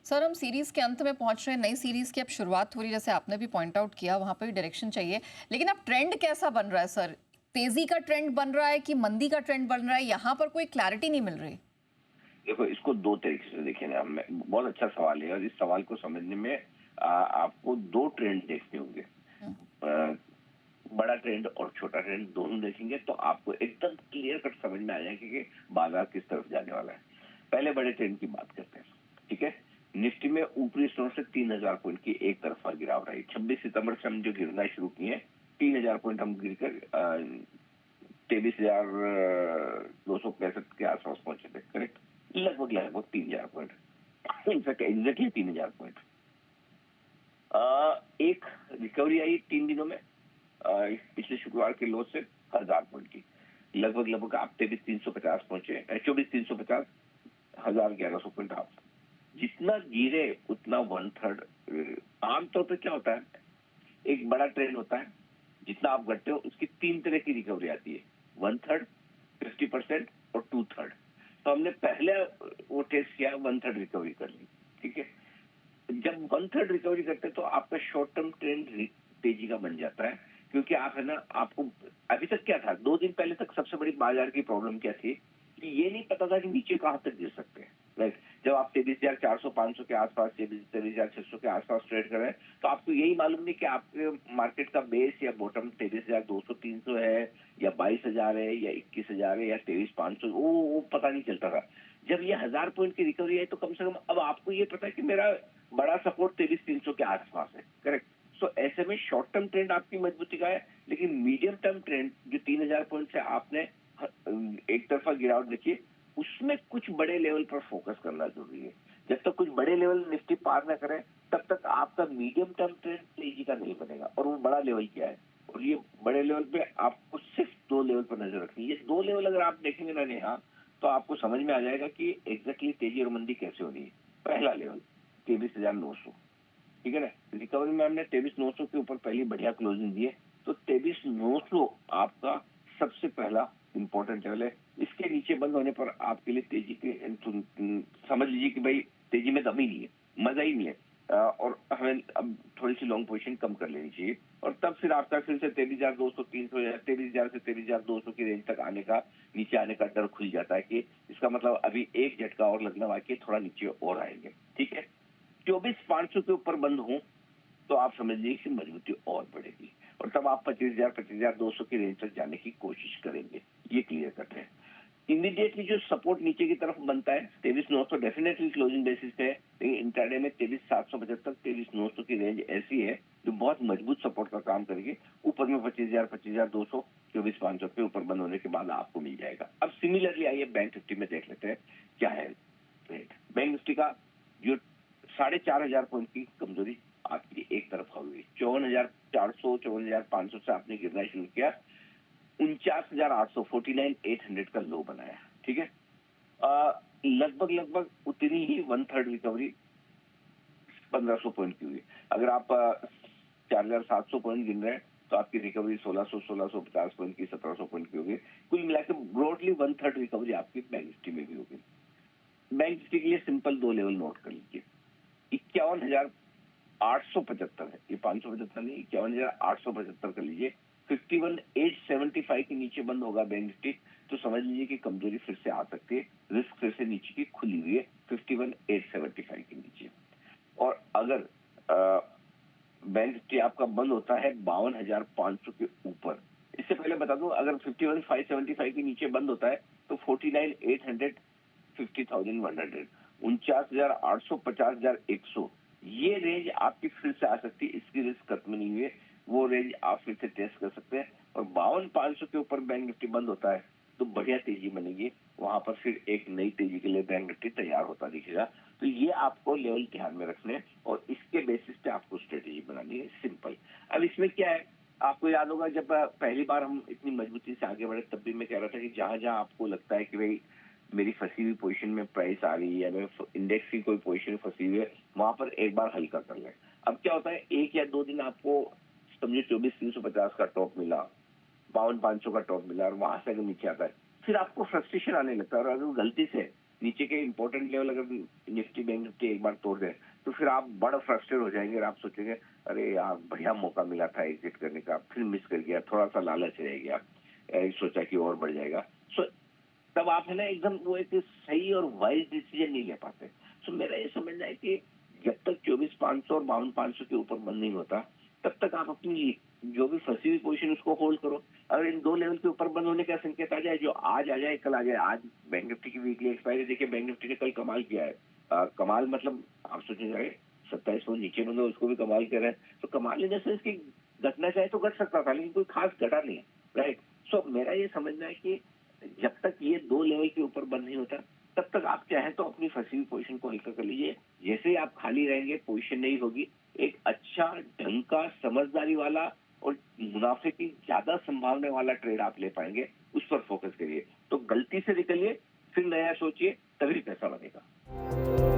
Sir हम series के अंत में पहुंच रहे हैं, नई सीरीज की अब शुरुआत हो रही है, जैसे आपने भी पॉइंट आउट किया, वहां पर भी डायरेक्शन चाहिए। लेकिन अब ट्रेंड कैसा बन रहा है सर? तेजी का ट्रेंड बन रहा है कि मंदी का ट्रेंड बन रहा है? यहाँ पर कोई क्लैरिटी नहीं मिल रही। देखो, इसको दो तरीके से देखें ना। बहुत अच्छा सवाल है और इस सवाल को समझने में आपको दो ट्रेंड देखने होंगे। हम्म। आ, बड़ा ट्रेंड और छोटा ट्रेंड दोनों देखेंगे तो आपको एकदम क्लियर कट समझ में आ जाएगा कि बाजार किस तरफ जाने वाला है। पहले बड़े ट्रेंड की बात करते हैं। ठीक है, निफ्टी में ऊपरी स्टोर से 3000 पॉइंट की एक तरफा गिराव रही। 26 सितंबर से हम जो गिरना शुरू किए, 3000 पॉइंट हम गिरकर 23,265 के आसपास पहुंचे थे। करेक्ट, लगभग लगभग 3000 पॉइंट, इनफैक्ट एग्जैक्टली 3000 पॉइंट। एक रिकवरी आई 3 दिनों में, पिछले शुक्रवार के लो से 1000 पॉइंट की। लगभग लगभग आप 23,350 पहुंचे, 24,350, 1100 पॉइंट आप। जितना गिरे उतना 1/3। आमतौर पर क्या होता है, एक बड़ा ट्रेंड होता है, जितना आप घटते हो उसकी 3 तरह की रिकवरी आती है, 1/3, 50% और 2/3। तो हमने पहले वो टेस्ट किया, 1/3 रिकवरी कर ली। ठीक है, जब 1/3 रिकवरी करते हैं तो आपका शॉर्ट टर्म ट्रेंड तेजी का बन जाता है, क्योंकि आप है ना, आपको अभी तक क्या था, 2 दिन पहले तक सबसे बड़ी बाजार की प्रॉब्लम क्या थी कि ये नहीं पता था कि नीचे कहां तक गिर सकते हैं। राइट, जब आप 23,400-500 के आसपास, 23,600 के आसपास ट्रेड कर रहे हैं तो आपको यही मालूम नहीं कि आपके मार्केट का बेस या बॉटम 23,200-300 है या 22,000 है या 21,000 है या 23,500, वो पता नहीं चलता था। जब ये 1000 पॉइंट की रिकवरी है तो कम से कम अब आपको ये पता है कि मेरा बड़ा सपोर्ट 23,300 के आसपास है। करेक्ट, सो ऐसे में शॉर्ट टर्म ट्रेंड आपकी मजबूती का है, लेकिन मीडियम टर्म ट्रेंड जो 3000 पॉइंट से आपने एक तरफा गिरावट देखी, उसमें कुछ बड़े लेवल पर फोकस करना जरूरी है। जब तक कुछ बड़े लेवल निफ्टी पार न करे तब तक आपका मीडियम टर्म ट्रेंड तेजी का नहीं बनेगा। और वो बड़ा लेवल क्या है, और ये बड़े लेवल पे आपको सिर्फ 2 लेवल पर नजर रखनी है। ये 2 लेवल अगर आप देखेंगे ना नेहा, तो आपको समझ में आ जाएगा कि एग्जैक्टली तेजी और मंदी कैसे हो रही है। पहला लेवल 23,900, ठीक है ना। रिकवरी में हमने 23,900 के ऊपर पहली बढ़िया क्लोजिंग दी है, तो 23,900 आपका सबसे पहला इंपॉर्टेंट लेवल है। इसके नीचे बंद होने पर आपके लिए तेजी के समझ लीजिए कि भाई तेजी में दम ही नहीं है, मजा ही नहीं है। और हमें अब थोड़ी सी लॉन्ग पोजीशन कम कर लेनी चाहिए, और तब फिर आपका फिर से 23,200, 300 या 23,000 से 23,200 की रेंज तक आने का, नीचे आने का डर खुल जाता है कि इसका मतलब अभी एक झटका और लगना बाकी, थोड़ा नीचे और आएंगे। ठीक है, 24,500 के ऊपर बंद हो तो आप समझ लीजिए कि मजबूती और बढ़ेगी, और तब आप 25,000, 25,200 की रेंज तक जाने की कोशिश करेंगे। ये क्लियर कट है। इमीडिएटली जो सपोर्ट नीचे की तरफ बनता है 23,900 डेफिनेटली क्लोजिंग बेसिस पे है, लेकिन इंट्राडे में 23,775, 23,900 की रेंज ऐसी है जो बहुत मजबूत सपोर्ट का काम करेगी। ऊपर में 25,000, 25,200, 24,500 के ऊपर बंद होने के बाद आपको मिल जाएगा। अब सिमिलरली आइए बैंक निफ्टी में देख लेते हैं क्या है रेट। बैंक निफ्टी का जो 4,500 पॉइंट की कमजोरी आपकी एक तरफ हुई, 54,400, 54,500 से आपने गिरना शुरू किया, 49,800, 49,800 का लो बनाया। ठीक है, लगभग लगभग उतनी ही 1/3 रिकवरी 1,500 पॉइंट की हुई। अगर आप 4,700 पॉइंट गिन रहे हैं तो आपकी रिकवरी 1,600, 1,650 पॉइंट की, 1,700 पॉइंट की होगी। कुल मिलाकर ब्रॉडली 1/3 रिकवरी आपकी बैंक निफ्टी में भी होगी। बैंक निफ्टी के लिए सिंपल 2 लेवल नोट कर लीजिए। 51,875 है, ये 575 नहीं, 51,875 कर लीजिए। 51,875 के नीचे बंद होगा बैंक निफ्टी तो समझ लीजिए कि कमजोरी फिर से आ सकती है, रिस्क फिर से नीचे की खुली हुई है 51,875 के नीचे। और अगर बैंक निफ्टी आपका बंद होता है 52,500 के ऊपर, इससे पहले बता दूं, अगर 51,575 के नीचे बंद होता है तो 49,800, 50,100, 49,800, 50,100, ये रेंज आपकी फिर से आ सकती है। इसकी रिस्क खत्म नहीं हुई है, वो रेंज आप फिर से टेस्ट कर सकते हैं। और 52,500 के ऊपर बैंक निफ्टी बंद होता है तो बढ़िया तेजी बनेगी, वहां पर फिर एक नई तेजी के लिए बैंक निफ्टी तैयार होता दिखेगा। तो ये आपको लेवल ध्यान में रखने और इसके बेसिस पे आपको स्ट्रेटेजी बनानी है, सिंपल। अब इसमें क्या है, आपको याद होगा जब पहली बार हम इतनी मजबूती से आगे बढ़े तब भी मैं कह रहा था कि जहां जहां आपको लगता है कि भाई मेरी फंसी हुई पोजीशन में प्राइस आ रही है या इंडेक्स की कोई पोजीशन फंसी हुई है, वहां पर एक बार हल्का कर लें। अब क्या होता है, 1 या 2 दिन आपको समझो 24,350 का टॉप मिला, 52,500 का टॉप मिला, और वहां से अगर नीचे आता है फिर आपको फ्रस्ट्रेशन आने लगता है। और अगर गलती से नीचे के इंपॉर्टेंट लेवल अगर निफ्टी बैंक निफ्टी एक बार तोड़ दे तो फिर आप बड़ा फ्रस्ट्रेट हो जाएंगे और आप सोचेंगे अरे यार बढ़िया मौका मिला था एग्जिट करने का, फिर मिस कर गया, थोड़ा सा लालच रह गया, सोचा कि और बढ़ जाएगा। सो तब आप है ना एकदम वो एक सही और वाइज डिसीजन नहीं ले पाते। सो मेरा ये समझना है कि जब तक 24,500 और 52,500 के ऊपर बंद नहीं होता तब तक आप अपनी जो भी फंसी हुई पोजीशन उसको होल्ड करो। अगर इन दो लेवल के ऊपर बंद होने का संकेत आ जाए, जो आज आ जाए कल आ जाए, आज बैंक निफ्टी की वीकली एक्सपायरी देखिए, बैंक निफ्टी ने कल कमाल किया है। कमाल मतलब आप सोचेंगे 27 नीचे बंद उसको भी कमाल कर रहे हैं, तो कमाल इन द सेंस की घटना चाहे तो घट सकता था लेकिन कोई खास घटा नहीं, राइट। सो मेरा ये समझना है कि जब तक ये दो लेवल के ऊपर बंद नहीं होता तब तक आप चाहें तो अपनी फंसी हुई पोजीशन को हल्का कर लीजिए। जैसे ही आप खाली रहेंगे पोजीशन नहीं होगी, एक अच्छा ढंग का समझदारी वाला और मुनाफे की ज्यादा संभावना वाला ट्रेड आप ले पाएंगे, उस पर फोकस करिए। तो गलती से निकलिए, फिर नया सोचिए, तभी पैसा बनेगा।